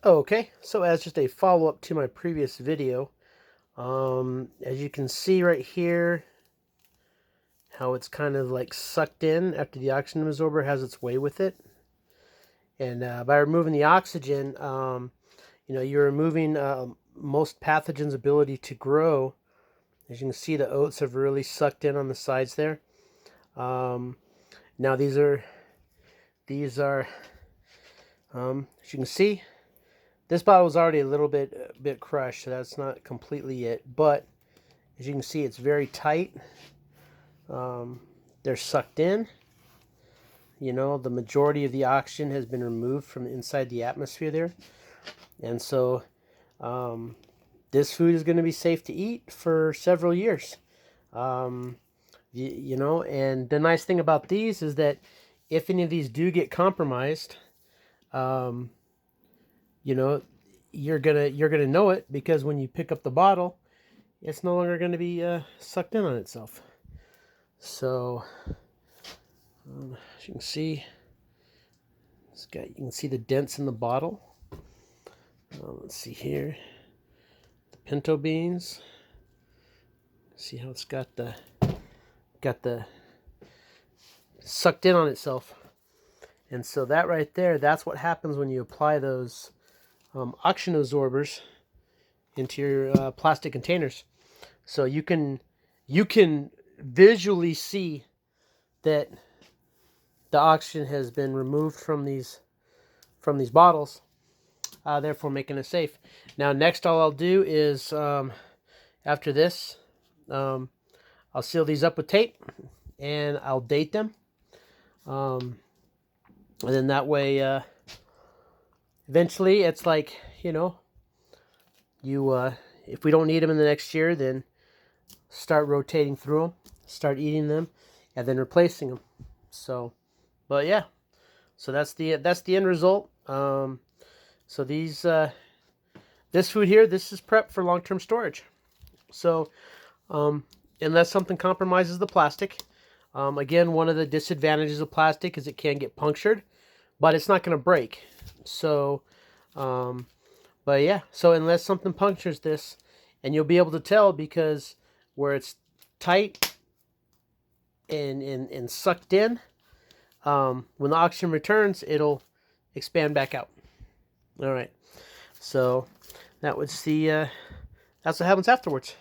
Okay, so as just a follow-up to my previous video, as you can see right here, how it's kind of like sucked in after the oxygen absorber has its way with it. And by removing the oxygen, you're removing most pathogens' ability to grow. As you can see, the oats have really sucked in on the sides there. Now these are as you can see, this bottle is already a little bit crushed, so that's not completely it. But as you can see, it's very tight. They're sucked in. The majority of the oxygen has been removed from inside the atmosphere there. And so this food is going to be safe to eat for several years. And the nice thing about these is that if any of these do get compromised, um, you know, you're gonna know it, because when you pick up the bottle, it's no longer going to be sucked in on itself. So as you can see, you can see the dents in the bottle. Let's see here, the pinto beans. See how it's got the sucked in on itself. And so that right there, that's what happens when you apply those oxygen absorbers into your plastic containers. So you can visually see that the oxygen has been removed from these bottles, therefore making it safe. Now next, all I'll do is after this, I'll seal these up with tape and I'll date them, and then that way eventually it's like, if we don't need them in the next year, then start rotating through them, start eating them, and then replacing them. So, but yeah, so that's the end result. So this food here, this is prepped for long-term storage. So unless something compromises the plastic, again, one of the disadvantages of plastic is it can get punctured, but it's not going to break. So but yeah, so unless something punctures this, and you'll be able to tell, because where it's tight and sucked in, when the oxygen returns, it'll expand back out. All right, so that's what happens afterwards.